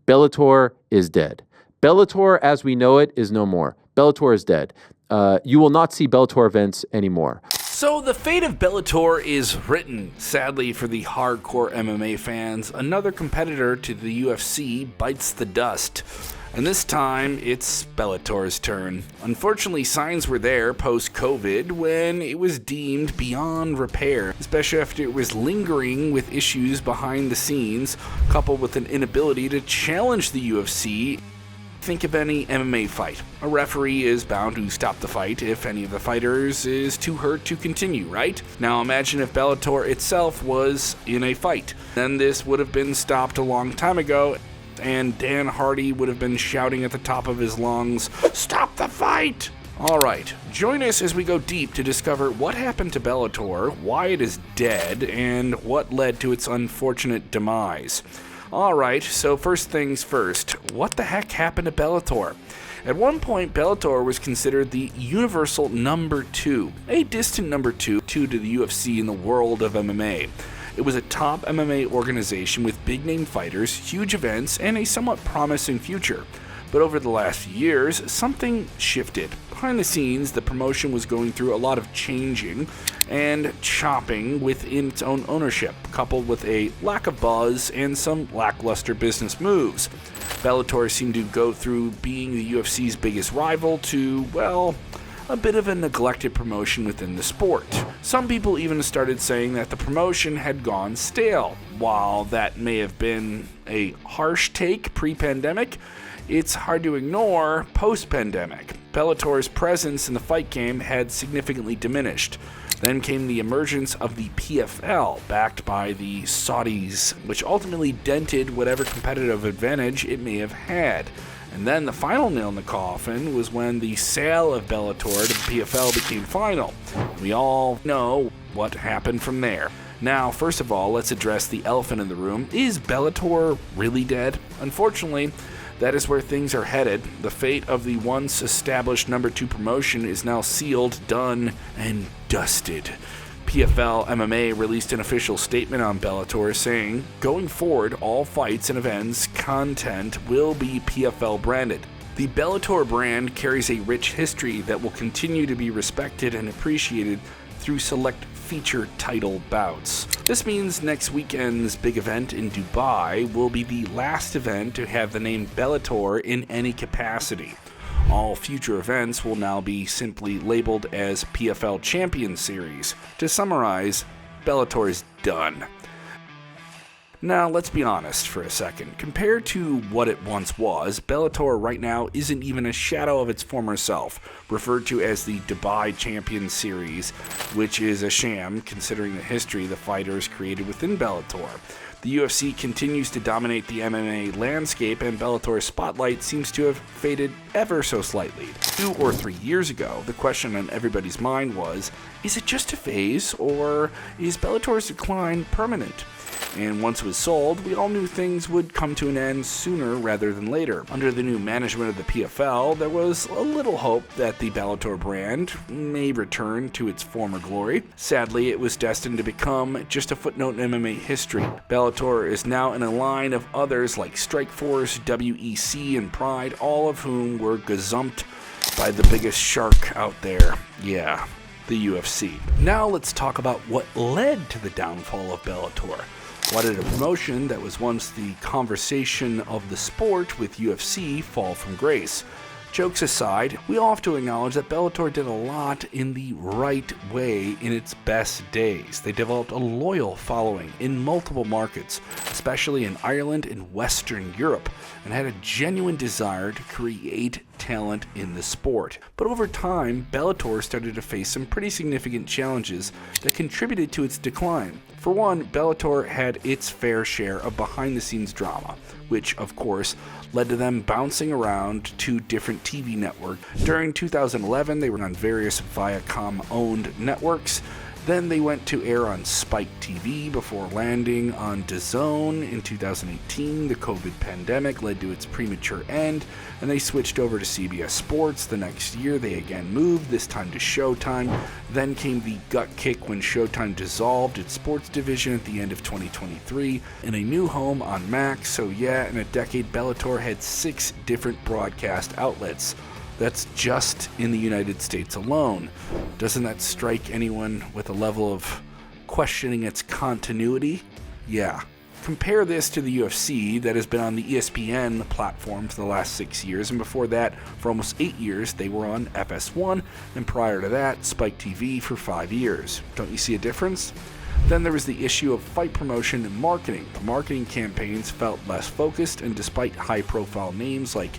Bellator is dead. Bellator, as we know it, is no more. Bellator is dead. You will not see Bellator events anymore. So the fate of Bellator is written. Sadly for the hardcore MMA fans, another competitor to the UFC bites the dust. And this time, it's Bellator's turn. Unfortunately, signs were there post-COVID when it was deemed beyond repair, especially after it was lingering with issues behind the scenes, coupled with an inability to challenge the UFC. Think of any MMA fight. A referee is bound to stop the fight if any of the fighters is too hurt to continue, right? Now imagine if Bellator itself was in a fight. Then this would have been stopped a long time ago, and Dan Hardy would have been shouting at the top of his lungs, "Stop the fight!" Alright, join us as we go deep to discover what happened to Bellator, why it is dead, and what led to its unfortunate demise. Alright, so first things first, what the heck happened to Bellator? At one point, Bellator was considered the universal number 2, a distant number 2 to the UFC in the world of MMA. It was a top MMA organization with big-name fighters, huge events, and a somewhat promising future. But over the last few years, something shifted. Behind the scenes, the promotion was going through a lot of changing and chopping within its own ownership, coupled with a lack of buzz and some lackluster business moves. Bellator seemed to go through being the UFC's biggest rival to, well, a bit of a neglected promotion within the sport. Some people even started saying that the promotion had gone stale. While that may have been a harsh take pre-pandemic, it's hard to ignore post-pandemic. Bellator's presence in the fight game had significantly diminished. Then came the emergence of the PFL, backed by the Saudis, which ultimately dented whatever competitive advantage it may have had. And then the final nail in the coffin was when the sale of Bellator to the PFL became final. We all know what happened from there. Now, first of all, let's address the elephant in the room. Is Bellator really dead? Unfortunately, that is where things are headed. The fate of the once established number 2 promotion is now sealed, done, and dusted. PFL MMA released an official statement on Bellator saying, going forward, all fights and events content will be PFL branded. The Bellator brand carries a rich history that will continue to be respected and appreciated through select feature title bouts. This means next weekend's big event in Dubai will be the last event to have the name Bellator in any capacity. All future events will now be simply labeled as PFL Champion Series. To summarize, Bellator is done. Now, let's be honest for a second. Compared to what it once was, Bellator right now isn't even a shadow of its former self, referred to as the Dubai Champion Series, which is a sham considering the history the fighters created within Bellator. The UFC continues to dominate the MMA landscape, and Bellator's spotlight seems to have faded ever so slightly. 2 or 3 years ago, the question on everybody's mind was, is it just a phase, or is Bellator's decline permanent? And once it was sold, we all knew things would come to an end sooner rather than later. Under the new management of the PFL, there was a little hope that the Bellator brand may return to its former glory. Sadly, it was destined to become just a footnote in MMA history. Bellator is now in a line of others like Strikeforce, WEC, and Pride, all of whom were gazumped by the biggest shark out there. Yeah, the UFC. Now let's talk about what led to the downfall of Bellator. Why did a promotion that was once the conversation of the sport with UFC fall from grace? Jokes aside, we all have to acknowledge that Bellator did a lot in the right way in its best days. They developed a loyal following in multiple markets, especially in Ireland and Western Europe, and had a genuine desire to create talent in the sport. But over time, Bellator started to face some pretty significant challenges that contributed to its decline. For one, Bellator had its fair share of behind-the-scenes drama, which, of course, led to them bouncing around to different TV networks. During 2011, they were on various Viacom-owned networks. Then they went to air on Spike TV before landing on DAZN in 2018. The COVID pandemic led to its premature end, and they switched over to CBS Sports. The next year, they again moved, this time to Showtime. Then came the gut kick when Showtime dissolved its sports division at the end of 2023, and a new home on Max. So yeah, in a decade, Bellator had 6 different broadcast outlets. That's just in the United States alone. Doesn't that strike anyone with a level of questioning its continuity? Yeah. Compare this to the UFC that has been on the ESPN platform for the last 6 years, and before that, for almost 8 years, they were on FS1, and prior to that, Spike TV for 5 years. Don't you see a difference? Then there was the issue of fight promotion and marketing. The marketing campaigns felt less focused, and despite high-profile names like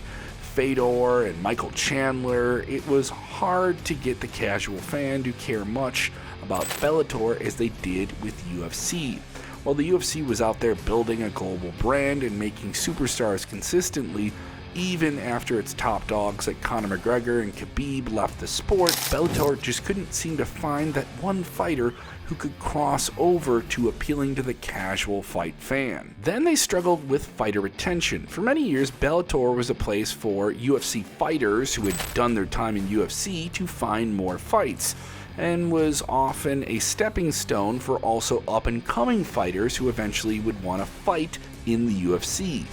Fedor and Michael Chandler, it was hard to get the casual fan to care much about Bellator as they did with UFC. While the UFC was out there building a global brand and making superstars consistently, even after its top dogs like Conor McGregor and Khabib left the sport, Bellator just couldn't seem to find that one fighter who could cross over to appealing to the casual fight fan. Then they struggled with fighter retention. For many years, Bellator was a place for UFC fighters who had done their time in UFC to find more fights, and was often a stepping stone for also up-and-coming fighters who eventually would want to fight in the UFC.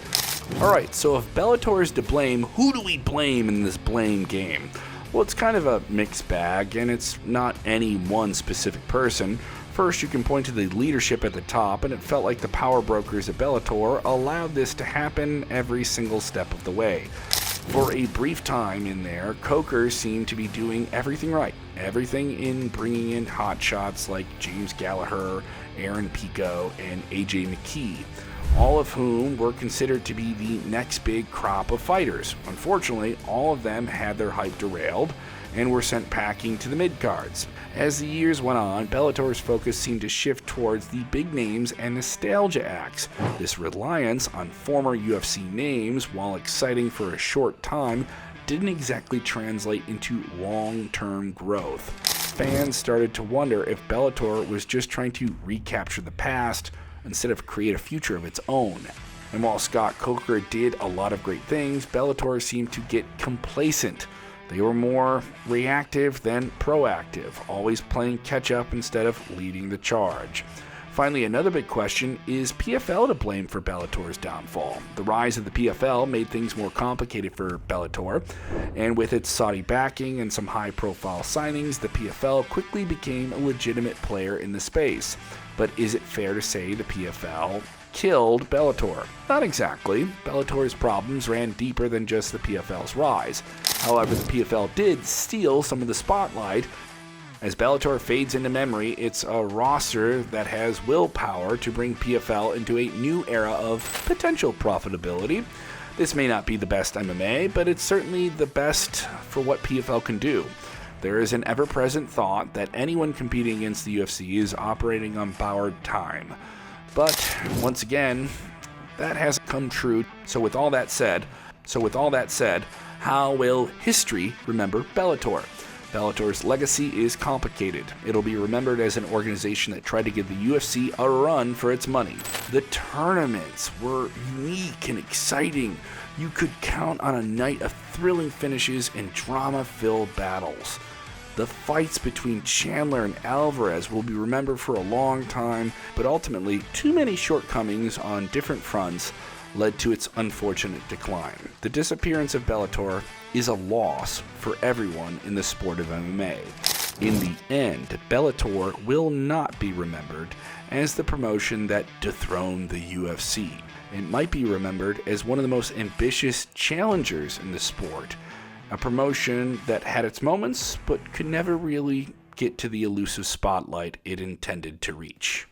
Alright, so if Bellator is to blame, who do we blame in this blame game? Well, it's kind of a mixed bag, and it's not any one specific person. First, you can point to the leadership at the top, and it felt like the power brokers at Bellator allowed this to happen every single step of the way. For a brief time in there, Coker seemed to be doing everything right. Everything in bringing in hotshots like James Gallagher, Aaron Pico, and AJ McKee, all of whom were considered to be the next big crop of fighters. Unfortunately, all of them had their hype derailed and were sent packing to the mid-cards. As the years went on, Bellator's focus seemed to shift towards the big names and nostalgia acts. This reliance on former UFC names, while exciting for a short time, didn't exactly translate into long-term growth. Fans started to wonder if Bellator was just trying to recapture the past instead of create a future of its own. And while Scott Coker did a lot of great things, Bellator seemed to get complacent. They were more reactive than proactive, always playing catch-up instead of leading the charge. Finally, another big question, is PFL to blame for Bellator's downfall? The rise of the PFL made things more complicated for Bellator, and with its Saudi backing and some high-profile signings, the PFL quickly became a legitimate player in the space. But is it fair to say the PFL killed Bellator? Not exactly. Bellator's problems ran deeper than just the PFL's rise. However, the PFL did steal some of the spotlight. As Bellator fades into memory, it's a roster that has willpower to bring PFL into a new era of potential profitability. This may not be the best MMA, but it's certainly the best for what PFL can do. There is an ever-present thought that anyone competing against the UFC is operating on borrowed time. But, once again, that hasn't come true. So with all that said, how will history remember Bellator? Bellator's legacy is complicated. It'll be remembered as an organization that tried to give the UFC a run for its money. The tournaments were unique and exciting. You could count on a night of thrilling finishes and drama-filled battles. The fights between Chandler and Alvarez will be remembered for a long time, but ultimately, too many shortcomings on different fronts led to its unfortunate decline. The disappearance of Bellator is a loss for everyone in the sport of MMA. In the end, Bellator will not be remembered as the promotion that dethroned the UFC. It might be remembered as one of the most ambitious challengers in the sport, a promotion that had its moments but could never really get to the elusive spotlight it intended to reach.